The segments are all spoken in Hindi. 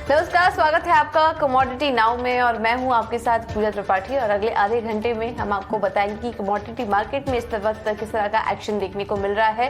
नमस्कार, स्वागत है आपका कमोडिटी नाउ में और मैं हूं आपके साथ पूजा त्रिपाठी। और अगले आधे घंटे में हम आपको बताएंगे कि कमोडिटी मार्केट में इस वक्त किस तरह का एक्शन देखने को मिल रहा है।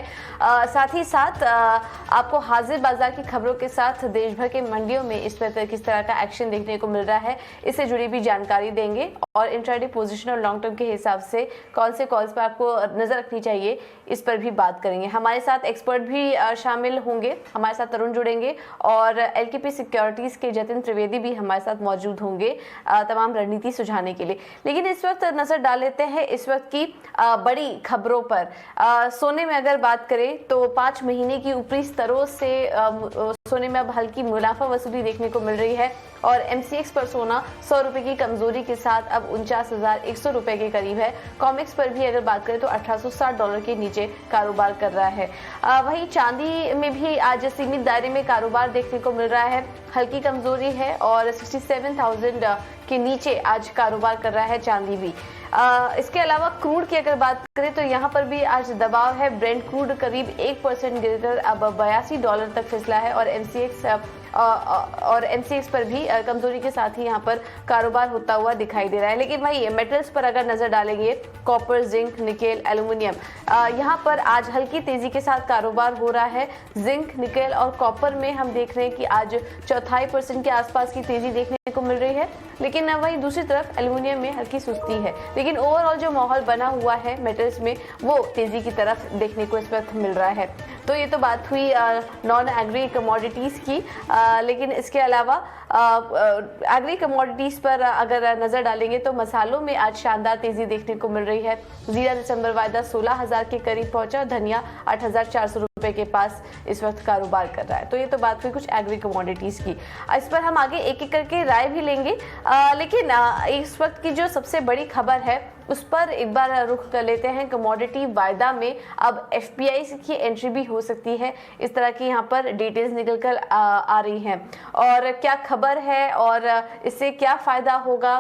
साथ ही साथ आपको हाजिर बाजार की खबरों के साथ देश भर के मंडियों में इस वक्त किस तरह का एक्शन देखने को मिल रहा है, इससे जुड़ी भी जानकारी देंगे। और इंट्राडे पोजीशन और लॉन्ग टर्म के हिसाब से कौन से कॉल्स पर आपको नजर रखनी चाहिए, इस पर भी बात करेंगे। हमारे साथ एक्सपर्ट भी शामिल होंगे। हमारे साथ तरुण जुड़ेंगे और एलकेपी सिक्योरिटीज के जतिन त्रिवेदी भी हमारे साथ मौजूद होंगे तमाम रणनीति सुझाने के लिए। लेकिन इस वक्त नजर डाल लेते हैं इस वक्त की बड़ी खबरों पर। सोने में अगर बात करें तो 5 महीने की ऊपरी स्तरों से सोने में अब हल्की मुनाफा वसूली देखने को मिल रही है और एमसीएक्स पर सोना 100 रुपए की कमजोरी के साथ अब 49,100 रुपए के करीब है। कॉमेक्स पर भी अगर बात करें तो $1860 के नीचे कारोबार कर रहा है। वहीं चांदी में भी आज सीमित दायरे में कारोबार देखने को मिल रहा है, हल्की कमजोरी है और 67,000 के नीचे आज कारोबार कर रहा है चांदी भी। इसके अलावा क्रूड की अगर बात करें तो यहाँ पर भी आज दबाव है। ब्रेंट क्रूड करीब 1% गिरकर अब $82 तक फिसला है और एमसीएक्स पर भी कमजोरी के साथ ही यहाँ पर कारोबार होता हुआ दिखाई दे रहा है। लेकिन भाई मेटल्स पर अगर नजर डालेंगे, कॉपर, जिंक, निकेल, एल्यूमिनियम, यहाँ पर आज हल्की तेजी के साथ कारोबार हो रहा है। जिंक, निकेल और कॉपर में हम देख रहे हैं कि आज 0.25% के आसपास की तेजी देखने को मिल रही है। लेकिन वहीं दूसरी तरफ एल्यूमिनियम में हल्की सुस्ती है। लेकिन ओवरऑल जो माहौल बना हुआ है मेटल्स में, वो तेजी की तरफ देखने को इस वक्त मिल रहा है। तो ये तो बात हुई नॉन एग्री कमोडिटीज की। लेकिन इसके अलावा एग्री कमोडिटीज पर अगर नजर डालेंगे तो मसालों में आज शानदार तेजी देखने को मिल रही है। जीरा दिसंबर वायदा 16,000 के करीब पहुंचा, धनिया 8,400 रुपए के पास इस वक्त कारोबार कर रहा है। तो ये तो बात हुई कुछ एग्री कमोडिटीज की। इस पर हम आगे एक एक करके राय भी लेंगे। लेकिन इस वक्त की जो सबसे बड़ी खबर है उस पर एक बार रुख कर लेते हैं। कमोडिटी वायदा में अब एफपीआई की एंट्री भी हो सकती है, इस तरह की यहाँ पर डिटेल्स निकल कर आ रही हैं। और क्या खबर है और इससे क्या फायदा होगा,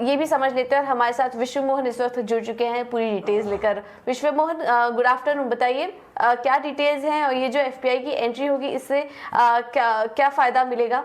ये भी समझ लेते हैं। और हमारे साथ विश्व मोहन इस वक्त जुड़ चुके हैं पूरी डिटेल्स लेकर। विश्व मोहन, गुड आफ्टरनून। बताइए क्या डिटेल्स हैं और ये जो एफपीआई की एंट्री होगी इससे क्या फायदा मिलेगा?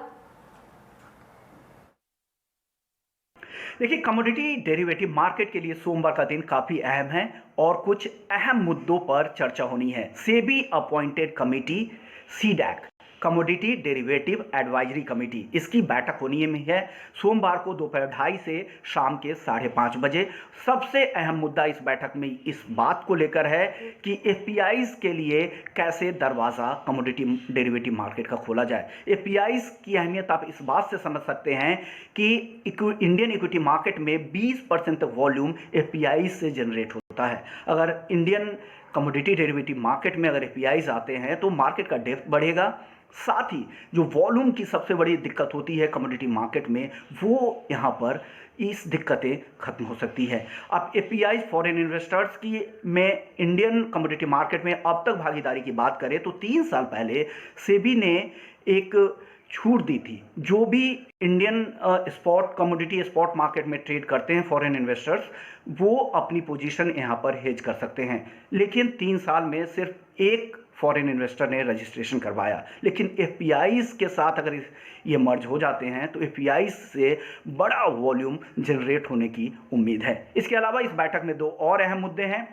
देखिए, कमोडिटी डेरिवेटिव मार्केट के लिए सोमवार का दिन काफी अहम है और कुछ अहम मुद्दों पर चर्चा होनी है। SEBI appointed committee CDAC, commodity derivative advisory committee, इसकी बैठक होनी है सोमवार को दोपहर 2:30 से शाम के 5:30 बजे। सबसे अहम मुद्दा इस बैठक में इस बात को लेकर है कि एफपीआईज के लिए कैसे दरवाज़ा कमोडिटी डेरिवेटिव मार्केट का खोला जाए। एफपीआईज की अहमियत आप इस बात से समझ सकते हैं कि इंडियन इक्विटी मार्केट में 20% वॉल्यूम एफपीआईज से जनरेट होता है। अगर इंडियन कमोडिटी डेरिवेटिव मार्केट में अगर एफपीआईज आते हैं तो मार्केट का डेप्थ बढ़ेगा। साथ ही जो वॉल्यूम की सबसे बड़ी दिक्कत होती है कमोडिटी मार्केट में, वो यहाँ पर इस दिक्कतें खत्म हो सकती है। अब एफपीआई फॉरेन इन्वेस्टर्स की में इंडियन कमोडिटी मार्केट में अब तक भागीदारी की बात करें तो 3 साल पहले सेबी ने एक छूट दी थी। जो भी Indian spot commodity spot market में ट्रेड करते हैं फॉरेन इन्वेस्टर्स, वो अपनी पोजीशन यहाँ पर हेज कर सकते हैं। लेकिन 3 साल में सिर्फ एक फॉरेन इन्वेस्टर ने रजिस्ट्रेशन करवाया। लेकिन एफपीआईज के साथ अगर ये मर्ज हो जाते हैं तो एफपीआईज से बड़ा वॉल्यूम जनरेट होने की उम्मीद है। इसके अलावा इस बैठक में 2 और अहम मुद्दे हैं।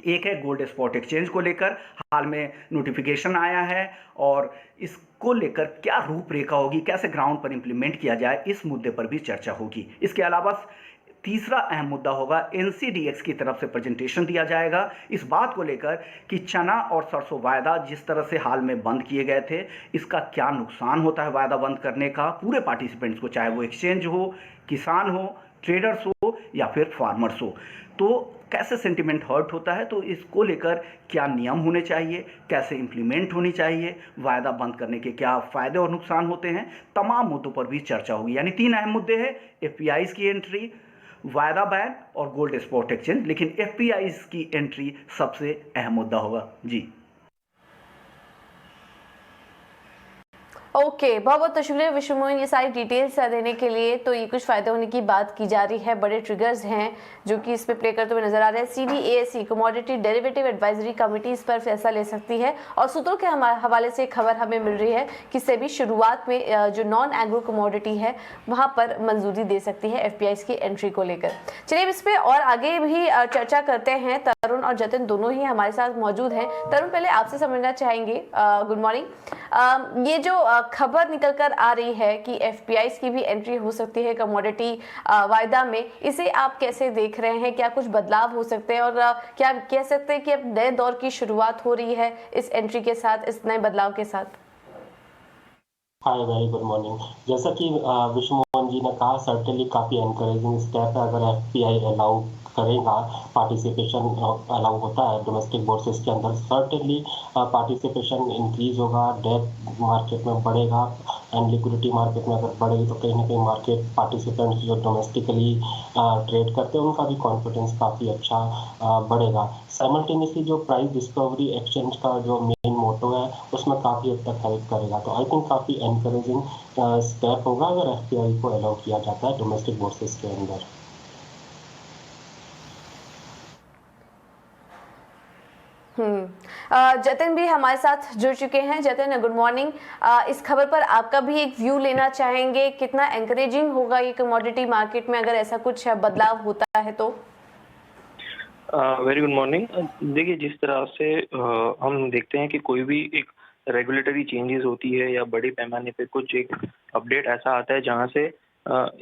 एक है गोल्ड स्पॉट एक्सचेंज को लेकर, हाल में नोटिफिकेशन आया है और इसको लेकर क्या रूपरेखा होगी, कैसे ग्राउंड पर इंप्लीमेंट किया जाए, इस मुद्दे पर भी चर्चा होगी। इसके अलावा तीसरा अहम मुद्दा होगा एनसीडीएक्स की तरफ से प्रेजेंटेशन दिया जाएगा इस बात को लेकर कि चना और सरसों वायदा जिस तरह से हाल में बंद किए गए थे, इसका क्या नुकसान होता है वायदा बंद करने का पूरे पार्टिसिपेंट्स को, चाहे वो एक्सचेंज हो, किसान हो, ट्रेडर्स हो या फिर फार्मर्स हो। तो कैसे सेंटिमेंट हर्ट होता है, तो इसको लेकर क्या नियम होने चाहिए, कैसे इंप्लीमेंट होनी चाहिए, वायदा बंद करने के क्या फायदे और नुकसान होते हैं, तमाम मुद्दों पर भी चर्चा होगी। यानी 3 अहम मुद्दे हैं, एफपीआईज की एंट्री, वायदा बैन और गोल्ड स्पॉट एक्सचेंज। लेकिन एफपीआईज की एंट्री सबसे अहम मुद्दा होगा। जी ओके, बहुत बहुत शुक्रिया विश्व मोहन ये सारी डिटेल्स देने के लिए। तो ये कुछ फायदे होने की बात की जा रही है, बड़े ट्रिगर्स हैं जो कि इस पे प्ले करते हुए नजर आ रहे हैं। CDASE commodity derivative advisory committee इस पर फैसला ले सकती है और सूत्रों के हवाले से खबर हमें मिल रही है कि सेबी शुरुआत में जो नॉन एग्रो कमोडिटी है वहां पर मंजूरी दे सकती है FPIs की एंट्री को लेकर। चलिए इस पे और आगे भी चर्चा करते हैं। तरुण और जतिन दोनों ही हमारे साथ मौजूद हैं। तरुण, पहले आपसे समझना चाहेंगे, गुड मॉर्निंग, ये जो खबर निकल कर आ रही है कि FPIs की भी एंट्री हो सकती है कमोडिटी वायदा में, इसे आप कैसे देख रहे हैं? क्या कुछ बदलाव हो सकते हैं और क्या कह सकते हैं कि अब नए दौर की शुरुआत हो रही है इस एंट्री के साथ, इस नए बदलाव के साथ? हाय, वेरी गुड मॉर्निंग। जैसा कि विश्व मोहन जी ने कहा, सर्टेनली काफ़ी एनकरेजिंग स्टेप है अगर FPI अलाउ करेगा, पार्टिसिपेशन अलाउ होता है डोमेस्टिक बोर्सेस के अंदर। सर्टेनली पार्टिसिपेशन इंक्रीज होगा, डेट मार्केट में बढ़ेगा एंड लिक्विडिटी मार्केट में अगर बढ़ेगी तो कहीं ना कहीं मार्केट पार्टिसिपेंट्स जो डोमेस्टिकली ट्रेड करते हैं उनका भी कॉन्फिडेंस काफ़ी अच्छा बढ़ेगा। साइमल्टेनियसली जो प्राइस डिस्कवरी एक्सचेंज का जो मेन मोटो है उसमें काफ़ी हद तक हेल्प करेगा। तो आई थिंक काफ़ी एनकरेजिंग स्टेप होगा अगर FPI को अलाउ किया जाता है डोमेस्टिक बोर्सेस के अंदर। जतिन भी हमारे साथ जुड़ चुके हैं। जतिन, गुड मॉर्निंग, इस खबर पर आपका भी एक व्यू लेना चाहेंगे, कितना एनकरेजिंग होगा ये कमोडिटी मार्केट में अगर ऐसा कुछ बदलाव होता है तो? Very good morning. देखिए, जिस तरह से हम देखते हैं कि कोई भी एक रेगुलेटरी चेंजेस होती है या बड़े पैमाने पे कुछ एक अपडेट ऐसा आता है जहां से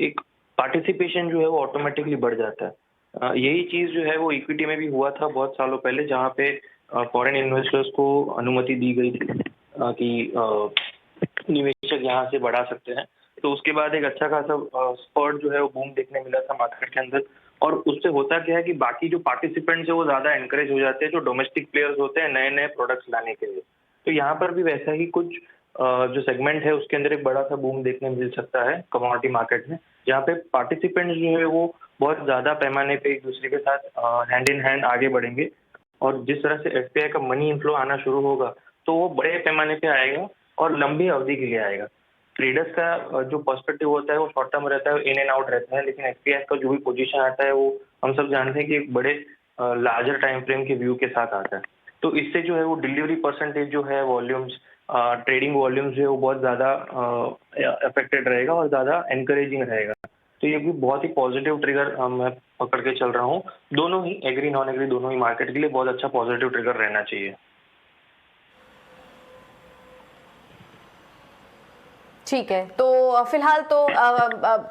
एक पार्टिसिपेशन जो है वो ऑटोमेटिकली बढ़ जाता है। यही चीज जो है वो इक्विटी में भी हुआ था बहुत सालों पहले, जहां पे फॉरेन इन्वेस्टर्स को अनुमति दी गई थी कि निवेशक यहाँ से बढ़ा सकते हैं। तो उसके बाद एक अच्छा खासा स्पर्ट जो है वो बूम देखने मिला था मार्केट के अंदर। और उससे होता क्या है कि बाकी जो पार्टिसिपेंट्स है वो ज्यादा एनकरेज हो जाते हैं, जो डोमेस्टिक प्लेयर्स होते हैं नए नए प्रोडक्ट्स लाने के लिए। तो यहाँ पर भी वैसा ही कुछ जो सेगमेंट है उसके अंदर एक बड़ा सा बूम देखने मिल सकता है कमोडिटी मार्केट में, जहाँ पे पार्टिसिपेंट्स जो है वो बहुत ज्यादा पैमाने पे एक दूसरे के साथ हैंड इन हैंड आगे बढ़ेंगे। और जिस तरह से FPI का मनी इनफ्लो आना शुरू होगा तो वो बड़े पैमाने पे आएगा और लंबी अवधि के लिए आएगा। ट्रेडर्स का जो पर्सपेक्टिव होता है वो शॉर्ट टर्म रहता है, इन एंड आउट रहता है, लेकिन FPI का जो भी पोजीशन आता है वो हम सब जानते हैं कि एक बड़े लार्जर टाइम फ्रेम के व्यू के साथ आता है। तो इससे जो है वो डिलीवरी परसेंटेज जो है, वॉल्यूम्स, ट्रेडिंग वॉल्यूम्स जो है वो बहुत ज़्यादा अफेक्टेड रहेगा और ज़्यादा एनकरेजिंग रहेगा। तो ये भी बहुत ही पॉजिटिव ट्रिगर मैं पकड़ के चल रहा हूँ। दोनों ही एग्री नॉन एग्री दोनों ही मार्केट के लिए बहुत अच्छा पॉजिटिव ट्रिगर रहना चाहिए। ठीक है, तो फिलहाल तो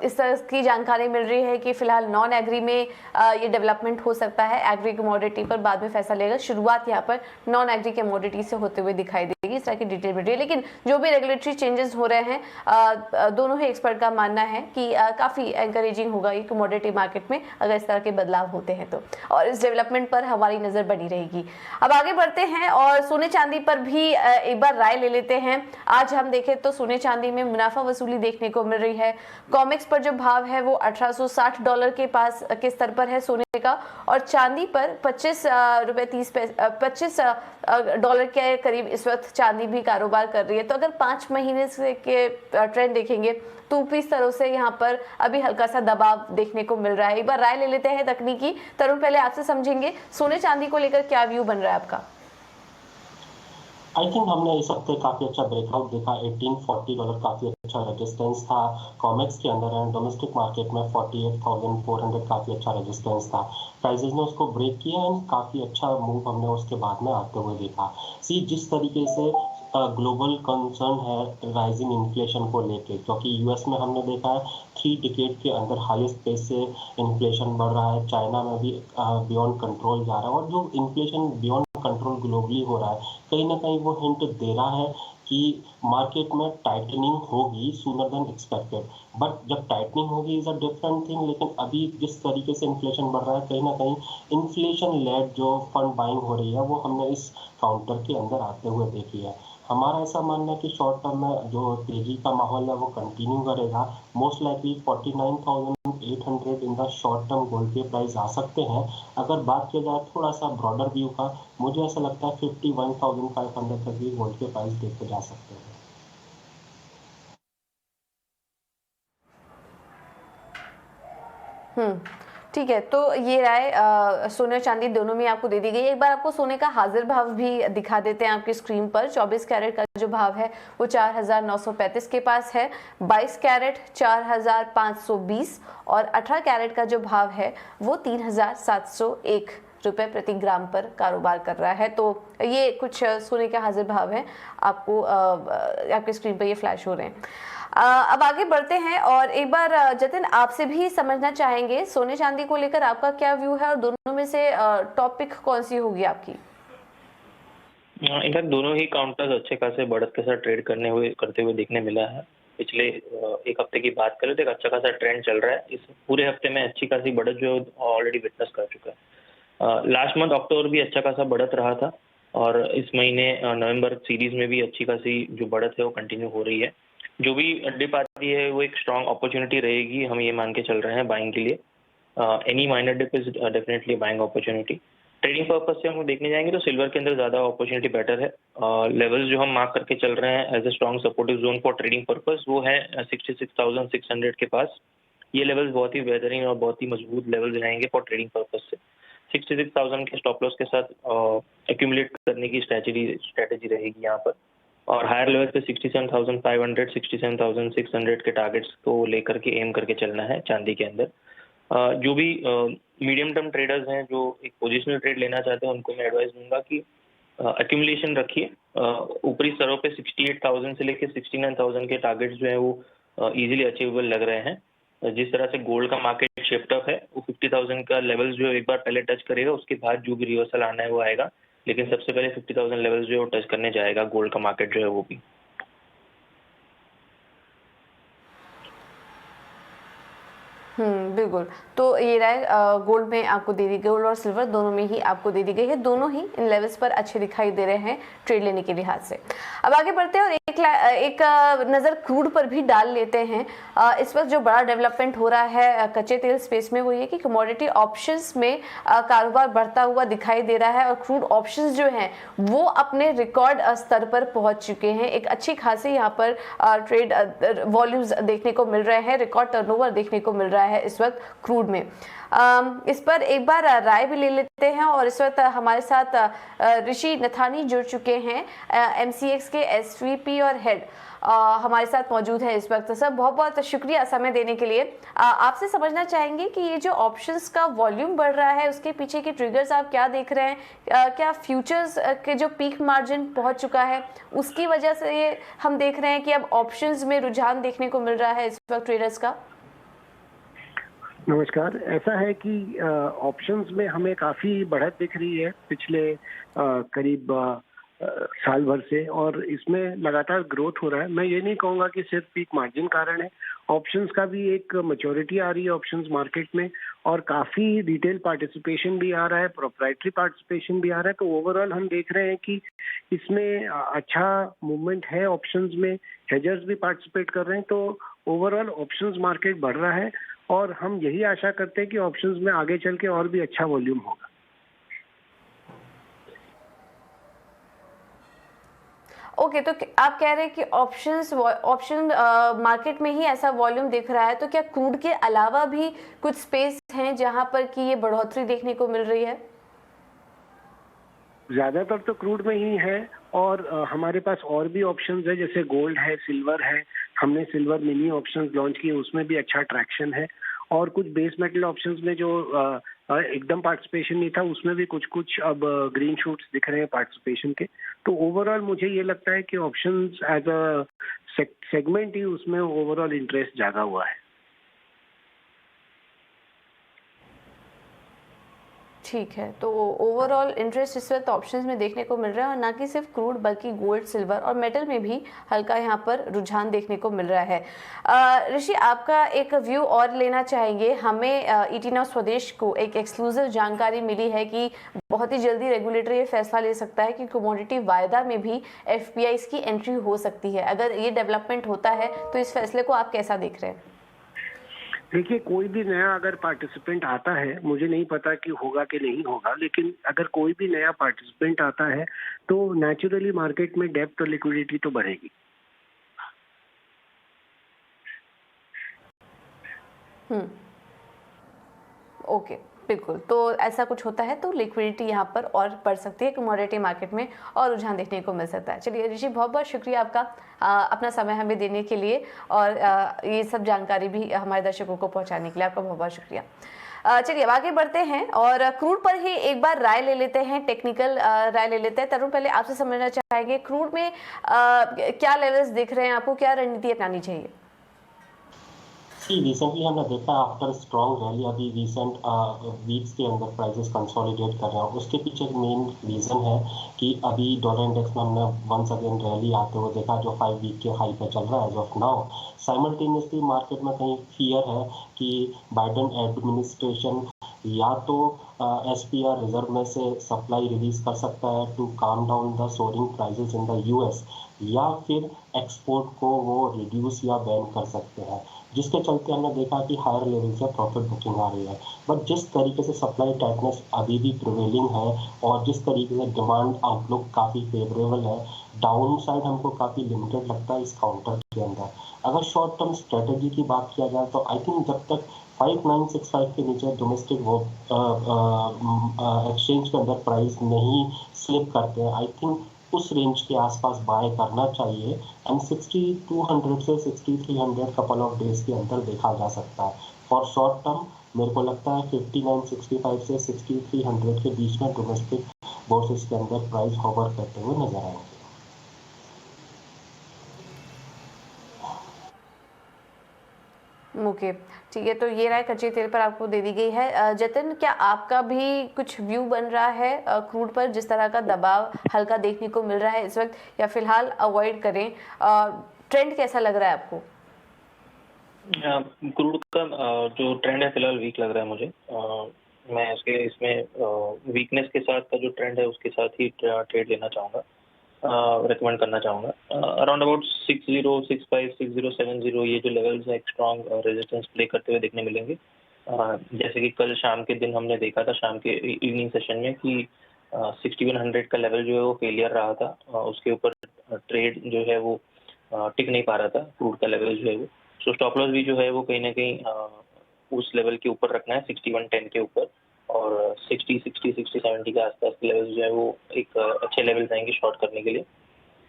इस तरह की जानकारी मिल रही है कि फिलहाल नॉन एग्री में ये डेवलपमेंट हो सकता है। एग्री कमोडिटी पर बाद में फैसला लेगा। शुरुआत यहाँ पर नॉन एग्री कमोडिटी से होते हुए दिखाई देगी, इस तरह की डिटेल मिल रही है। लेकिन जो भी रेगुलेटरी चेंजेस हो रहे हैं, दोनों ही एक्सपर्ट का मानना है कि काफ़ी एनकरेजिंग होगा ये कमोडिटी मार्केट में अगर इस तरह के बदलाव होते हैं तो, और इस डेवलपमेंट पर हमारी नज़र बनी रहेगी। अब आगे बढ़ते हैं और सोने चांदी पर भी एक बार राय ले लेते हैं। आज हम देखें तो सोने चांदी में मुनाफा वसूली देखने को मिल रही है। कॉमेक्स पर जो भाव है वो $1860 के पास के स्तर पर है सोने का, और चांदी पर $25 के करीब इस वक्त चांदी भी कारोबार कर रही है। तो अगर 5 महीने से के ट्रेंड देखेंगे तो ऊपरी स्तरों से यहाँ पर अभी हल्का सा दबाव देखने को मिल रहा है। एक बार राय ले लेते हैं तकनीकी। तरुण, पहले आपसे समझेंगे सोने चांदी को लेकर क्या व्यू बन रहा है आपका? आई थिंक हमने इस हफ्ते काफ़ी अच्छा ब्रेकआउट देखा। $1840 काफ़ी अच्छा रेजिस्टेंस था कॉमेक्स के अंदर, एंड डोमेस्टिक मार्केट में 48,400 काफ़ी अच्छा रेजिस्टेंस था। प्राइसेस ने उसको ब्रेक किया एंड काफ़ी अच्छा मूव हमने उसके बाद में आते हुए देखा। जिस तरीके से ग्लोबल कंसर्न है राइजिंग इन्फ्लेशन को लेके, क्योंकि US में हमने देखा है 3 डिकेड के अंदर हाईएस्ट पेस से इन्फ्लेशन बढ़ रहा है। चाइना में भी बियॉन्ड कंट्रोल जा रहा है, और जो इन्फ्लेशन बियॉन्ड कंट्रोल ग्लोबली हो रहा है कहीं ना कहीं वो हिंट दे रहा है कि मार्केट में टाइटनिंग होगी सूनर देन एक्सपेक्टेड। बट जब टाइटनिंग होगी इज अ डिफरेंट थिंग, लेकिन अभी जिस तरीके से इन्फ्लेशन बढ़ रहा है कहीं ना कहीं इन्फ्लेशन लेड जो फंड बाइंग हो रही है वो हमने इस काउंटर के अंदर आते हुए देखी है। हमारा ऐसा मानना है कि शॉर्ट टर्म में जो तेजी का माहौल है वो कंटिन्यू करेगा। Most likely 49,800 in the short term gold के प्राइस आ सकते हैं। अगर बात किया जाए थोड़ा सा ब्रॉडर व्यू का, मुझे ऐसा लगता है 51,500 तक भी गोल्ड के प्राइस देखे जा सकते हैं। ठीक है, तो ये राय सोने और चांदी दोनों में आपको दे दी गई है। एक बार आपको सोने का हाजिर भाव भी दिखा देते हैं आपकी स्क्रीन पर। 24 कैरेट का जो भाव है वो 4,935 के पास है, 22 कैरेट 4,520 और 18 कैरेट का जो भाव है वो 3,701 रुपए प्रति ग्राम पर कारोबार कर रहा है। तो ये कुछ सोने के हाजिर भाव है, आपको आपकी स्क्रीन पर ये फ्लैश हो रहे हैं। अब आगे बढ़ते हैं और एक बार जतिन आपसे भी समझना चाहेंगे सोने चांदी को लेकर आपका क्या व्यू है और दोनों में से टॉपिक कौन सी होगी आपकी? इनफैक्ट दोनों ही काउंटर्स अच्छे खासे बढ़त के साथ ट्रेड करते हुए देखने मिला है। पिछले एक हफ्ते की बात करें तो एक अच्छा खासा ट्रेंड चल रहा है। इस पूरे हफ्ते में अच्छी खासी बढ़त जो ऑलरेडी विटनेस कर चुका है। लास्ट मंथ अक्टूबर भी अच्छा खासा बढ़त रहा था और इस महीने नवंबर सीरीज में भी अच्छी खासी जो बढ़त है वो कंटिन्यू हो रही है। जो भी डिप आती है वो एक स्ट्रॉन्ग अपॉर्चुनिटी रहेगी, हम ये मान के चल रहे हैं बाइंग के लिए। Any minor dip is definitely buying opportunity. Trading purpose से हम देखने जाएंगे तो सिल्वर के अंदर ज़्यादा अपॉर्चुनिटी बेटर है। लेवल्स जो हम मार्क करके चल रहे हैं as a strong supportive zone for trading purpose वो है 66,600 के पास। ये लेवल्स बहुत ही बेहतरीन और बहुत ही मजबूत लेवल्स रहेंगे फॉर ट्रेडिंग पर्पज से। 66,000 के स्टॉप लॉस के साथ एक्यूमुलेट करने की स्ट्रेटेजी रहेगी यहाँ पर। और हायर लेवल पे 67,500 67,600 के टारगेट्स को लेकर के एम करके चलना है चांदी के अंदर। जो भी मीडियम टर्म ट्रेडर्स हैं जो एक पोजिशनल ट्रेड लेना चाहते हैं उनको मैं एडवाइस दूंगा कि एक्यूमुलेशन रखिए। ऊपरी स्तरों पे 68,000 से लेकर 69,000 के टारगेट्स जो है वो इजीली अचीवेबल लग रहे हैं। जिस तरह से गोल्ड का मार्केट शिफ्ट अप है वो 50,000 का लेवल जो एक बार पहले टच करेगा उसके बाद जो भी रिवर्सल आना है वो आएगा, लेकिन सबसे पहले 50,000 लेवल जो टच करने जाएगा गोल्ड का मार्केट जो है वो भी। बिल्कुल। तो ये राय गोल्ड में आपको दे दी, गोल्ड और सिल्वर दोनों में ही आपको दे दी गई है। दोनों ही इन लेवल्स पर अच्छे दिखाई दे रहे हैं ट्रेड लेने के लिहाज से। अब आगे बढ़ते हैं और एक नज़र क्रूड पर भी डाल लेते हैं। इस वक्त जो बड़ा डेवलपमेंट हो रहा है कच्चे तेल स्पेस में वो ये कि कमोडिटी ऑप्शंस में कारोबार बढ़ता हुआ दिखाई दे रहा है और क्रूड ऑप्शंस जो हैं वो अपने रिकॉर्ड स्तर पर पहुंच चुके हैं। एक अच्छी खासी यहाँ पर ट्रेड वॉल्यूम्स देखने को मिल रहे हैं, रिकॉर्ड टर्नओवर देखने को मिल रहा है इस वक्त क्रूड में। इस पर एक बार राय भी ले लेते हैं और इस वक्त हमारे साथ ऋषि नथानी जुड़ चुके हैं, MCX के SVP और हेड हमारे साथ मौजूद है इस वक्त। सर बहुत बहुत शुक्रिया समय देने के लिए। आपसे समझना चाहेंगे कि ये जो ऑप्शंस का वॉल्यूम बढ़ रहा है उसके पीछे के ट्रिगर्स आप क्या देख रहे हैं? क्या फ्यूचर्स के जो पीक मार्जिन पहुंच चुका है उसकी वजह से ये हम देख रहे हैं कि अब ऑप्शंस में रुझान देखने को मिल रहा है इस वक्त ट्रेडर्स का? नमस्कार। ऐसा है कि ऑप्शंस में हमें काफ़ी बढ़त दिख रही है पिछले करीब साल भर से और इसमें लगातार ग्रोथ हो रहा है। मैं ये नहीं कहूँगा कि सिर्फ पीक मार्जिन कारण है, ऑप्शंस का भी एक मैच्योरिटी आ रही है ऑप्शंस मार्केट में और काफ़ी रिटेल पार्टिसिपेशन भी आ रहा है, प्रोप्राइटरी पार्टिसिपेशन भी आ रहा है। तो ओवरऑल हम देख रहे हैं कि इसमें अच्छा मूवमेंट है ऑप्शंस में, हेजर्स भी पार्टिसिपेट कर रहे हैं। तो ओवरऑल ऑप्शंस मार्केट बढ़ रहा है और हम यही आशा करते हैं कि ऑप्शंस में आगे चल के और भी अच्छा वॉल्यूम होगा। ओके, तो आप कह रहे हैं कि ऑप्शन मार्केट में ही ऐसा वॉल्यूम दिख रहा है, तो क्या क्रूड के अलावा भी कुछ स्पेस हैं जहां पर कि ये बढ़ोतरी देखने को मिल रही है? ज्यादातर तो क्रूड में ही है और हमारे पास और भी ऑप्शंस है, जैसे गोल्ड है, सिल्वर है। हमने सिल्वर मिनी ऑप्शंस लॉन्च किए, उसमें भी अच्छा ट्रैक्शन है और कुछ बेस मेटल ऑप्शंस में जो एकदम पार्टिसिपेशन नहीं था उसमें भी कुछ अब ग्रीन शूट्स दिख रहे हैं पार्टिसिपेशन के। तो ओवरऑल मुझे ये लगता है कि ऑप्शंस एज अ सेगमेंट ही उसमें ओवरऑल इंटरेस्ट जागा हुआ है। ठीक है, तो ओवरऑल इंटरेस्ट इस वक्त ऑप्शंस में देखने को मिल रहा है और ना कि सिर्फ क्रूड बल्कि गोल्ड, सिल्वर और मेटल में भी हल्का यहाँ पर रुझान देखने को मिल रहा है। ऋषि, आपका एक व्यू और लेना चाहेंगे। हमें ET Now स्वदेश को एक एक्सक्लूसिव जानकारी मिली है कि बहुत ही जल्दी रेगुलेटर ये फैसला ले सकता है कि कमोडिटी वायदा में भी FPIs की एंट्री हो सकती है। अगर ये डेवलपमेंट होता है तो इस फैसले को आप कैसा देख रहे हैं? देखिए, कोई भी नया अगर पार्टिसिपेंट आता है, मुझे नहीं पता कि होगा कि नहीं होगा, लेकिन अगर कोई भी नया पार्टिसिपेंट आता है तो नेचुरली मार्केट में डेप्थ और लिक्विडिटी तो बढ़ेगी। ओके, बिल्कुल। तो ऐसा कुछ होता है तो लिक्विडिटी यहाँ पर और बढ़ सकती है, कमोडिटी मार्केट में और रुझान देखने को मिल सकता है। चलिए ऋषि, बहुत बहुत शुक्रिया आपका अपना समय हमें देने के लिए और ये सब जानकारी भी हमारे दर्शकों को पहुँचाने के लिए आपका बहुत बहुत शुक्रिया। चलिए अब आगे बढ़ते हैं और क्रूड पर ही एक बार राय ले लेते हैं, टेक्निकल राय ले लेते हैं। तरुण, पहले आपसे समझना चाहेंगे क्रूड में क्या लेवल्स दिख रहे हैं आपको, क्या रणनीति अपनानी चाहिए? रिसेंटली हमने देखा आफ्टर स्ट्रॉन्ग रैली अभी रिसेंट वीक्स के अंदर प्राइसेस कंसोलिडेट कर रहे हैं। उसके पीछे एक मेन रीजन है कि अभी डॉलर इंडेक्स में हमने वंस अगेन रैली आते हुए देखा जो 5 वीक के हाई पे चल रहा है as of now. Simultaneously market में कहीं फियर है कि बाइडेन एडमिनिस्ट्रेशन या तो एसपीआर रिजर्व में से सप्लाई रिलीज कर सकता है to calm down the soaring prices in the US, या फिर एक्सपोर्ट को वो रिड्यूस या बैन कर सकते हैं, जिसके चलते हमने देखा कि हायर लेवल से प्रॉफिट बुकिंग आ रही है। बट जिस तरीके से सप्लाई टाइटनेस अभी भी प्रिवेलिंग है और जिस तरीके से डिमांड आउटलुक काफ़ी फेवरेबल है, डाउन साइड हमको काफ़ी लिमिटेड लगता है इस काउंटर के अंदर। अगर शॉर्ट टर्म स्ट्रेटेजी की बात किया जाए तो आई थिंक जब तक 5965 के नीचे डोमेस्टिक एक्सचेंज के अंदर प्राइस नहीं स्लिप करते हैं, आई थिंक उस रेंज के आसपास बाय करना चाहिए एंड 6200 से 6300 कपल ऑफ डेज के अंदर देखा जा सकता है। फॉर शॉर्ट टर्म मेरे को लगता है 5965 से 6300 के बीच में डोमेस्टिक बोर्सेस के अंदर प्राइस होवर करते हुए नजर आएंगे। ओके, ठीक है। तो ये राय कच्चे तेल पर आपको दे दी गई है। जतिन, क्या आपका भी कुछ व्यू बन रहा है क्रूड पर, जिस तरह का दबाव हल्का देखने को मिल रहा है इस वक्त, या फिलहाल अवॉइड करें? ट्रेंड कैसा लग रहा है आपको? क्रूड का जो ट्रेंड है फिलहाल वीक लग रहा है मुझे। मैं इसमें वीकनेस के साथ का जो ट्रेंड है उसके साथ ही ट्रेड लेना चाहूँगा, रिकमेंड करना चाहूँगा। अराउंड अबाउट 6065 6070 ये जो लेवल्स है एक स्ट्रॉन्ग रेजिस्टेंस प्ले करते हुए देखने मिलेंगे। जैसे कि कल शाम के दिन हमने देखा था, शाम के इवनिंग सेशन में, कि 6100 का लेवल जो है वो फेलियर रहा था। उसके ऊपर ट्रेड जो है वो टिक नहीं पा रहा था, क्रूड का लेवल जो है वो। सो स्टॉप लॉस भी जो है वो कहीं ना कहीं उस लेवल के ऊपर रखना है, 6110 के ऊपर, और 60 70 के आसपास के लेवल जो है वो एक अच्छे लेवल रहेंगे शॉर्ट करने के लिए।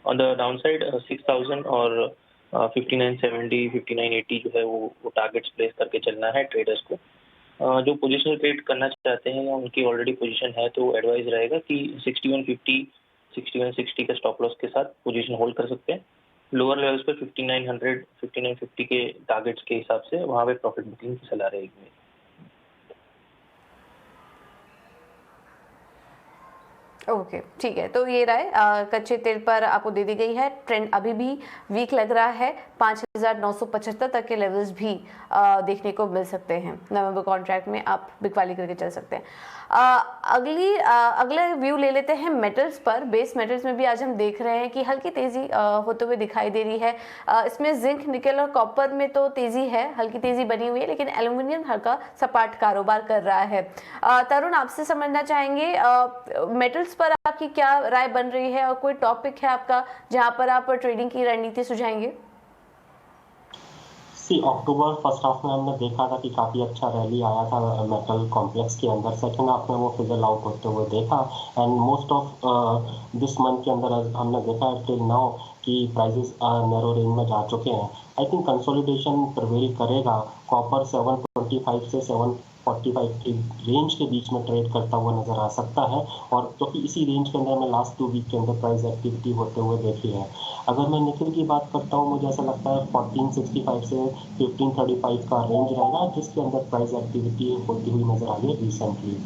ऑन द डाउन साइड 6000 और 5970 5980 जो है वो टारगेट्स प्लेस करके चलना है ट्रेडर्स को। जो पोजिशनल ट्रेड करना चाहते हैं या उनकी ऑलरेडी पोजीशन है तो एडवाइस रहेगा कि 6150 6160 का स्टॉप लॉस के साथ पोजीशन होल्ड कर सकते हैं। लोअर लेवल्स पर 5900 5950 के टारगेट्स के हिसाब से वहाँ पे प्रॉफिट बुकिंग की सलाह रहेगी। ओके, ठीक है। तो ये राय कच्चे तेल पर आपको दे दी गई है। ट्रेंड अभी भी वीक लग रहा है, 5975 तक के लेवल्स भी देखने को मिल सकते हैं। नवंबर कॉन्ट्रैक्ट में आप बिकवाली करके चल सकते हैं। अगले व्यू ले लेते हैं मेटल्स पर। बेस मेटल्स में भी आज हम देख रहे हैं कि हल्की तेजी होते हुए दिखाई दे रही है। इसमें जिंक, निकेल और कॉपर में तो तेजी है, हल्की तेजी बनी हुई है, लेकिन एल्यूमिनियम हल्का सपाट कारोबार कर रहा है। तरुण, आपसे समझना चाहेंगे मेटल्स पर आपकी क्या राय बन रही है और कोई टॉपिक है आपका जहां पर आप ट्रेडिंग की रणनीति सुझाएंगे? अक्टूबर फर्स्ट हाफ में हमने देखा था कि काफ़ी अच्छा रैली आया था मेटल कॉम्प्लेक्स के अंदर। सेकेंड हाफ में वो फिजल आउट होते हुए देखा and most of this month के अंदर हमने देखा टिल नाउ कि प्राइसेस नैरो रेंज में जा चुके हैं। आई थिंक कंसोलिडेशन प्रिवेल करेगा। कॉपर 725 से 745 की रेंज के बीच में ट्रेड करता हुआ नजर आ सकता है, और क्योंकि इसी रेंज के अंदर मैं लास्ट 2 वीक के अंदर प्राइस एक्टिविटी होते हुए देखी है। अगर मैं निकेल की बात करता हूँ, मुझे ऐसा लगता है 1465 से 1535 का रेंज रहेगा जिसके अंदर प्राइस एक्टिविटी होती हुई नजर आई है रिसेंटली।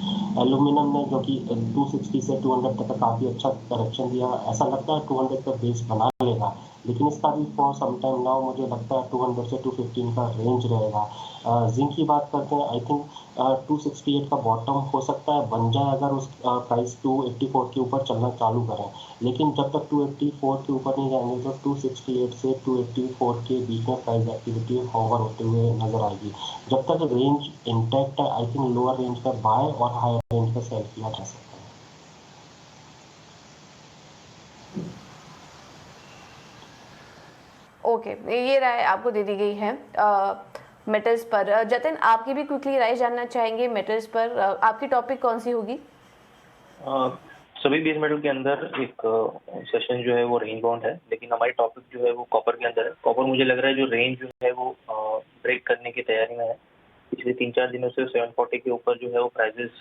एल्यूमिनियम ने जो कि 260 से 200 तक का काफ़ी अच्छा करेक्शन दिया, ऐसा लगता है 200 का बेस बना लेगा, लेकिन इसका भी फॉर सम टाइम नाउ मुझे लगता है 200 से 215 का रेंज रहेगा। जिंक की बात करते हैं, आई थिंक 268 का बॉटम हो सकता है बन जाए अगर उस प्राइस 284 के ऊपर चलना चालू करें, लेकिन जब तक 284 के ऊपर नहीं जाएंगे तो 268 से 284 के बीच में प्राइस एक्टिविटी होवर होते हुए नजर आएगी। जब तक रेंज इंटैक्ट है, आई थिंक लोअर रेंज पर बाय और हायर रेंज पर सेल किया जा सकता है। ओके, ये राय आपको दे दी गई है। मेटल्स पर। जतिन, आपकी भी क्विकली राय जानना चाहेंगे मेटल्स पर, आपकी टॉपिक कौन सी होगी? सभी बेस मेटल के अंदर एक सेशन जो है वो रेंज बाउंड है, लेकिन हमारी टॉपिक जो है वो कॉपर के अंदर है। कॉपर मुझे लग रहा है जो रेंज जो है वो ब्रेक करने की तैयारी में है। पिछले 3-4 दिनों से 740 के ऊपर जो है वो प्राइसेस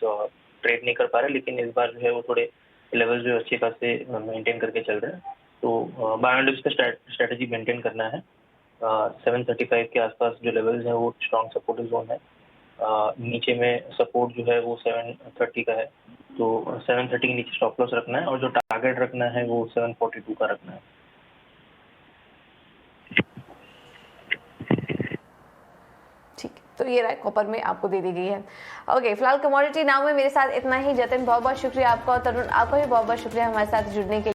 ट्रेड नहीं कर पा रहे, लेकिन इस बार जो है वो थोड़े लेवल जो अच्छे खासे मेंटेन करके चल रहे हैं। तो बाय एंड का स्ट्रेटजी मेंटेन करना है। 735 के आसपास जो लेवल्स हैं वो स्ट्रॉन्ग सपोर्टिव जोन है। नीचे में सपोर्ट जो है वो 730 का है, तो 730 के नीचे स्टॉप लॉस रखना है और जो टारगेट रखना है वो 742 का रखना है। ठीक, तो ये राय कॉपर में आपको दे दी गई है। ओके, फिलहाल कमोडिटी नाव में मेरे साथ इतना ही। जतिन, बहुत बहुत शुक्रिया आपका, और तरुण आपका भी बहुत बहुत शुक्रिया हमारे साथ जुड़ने के लिए।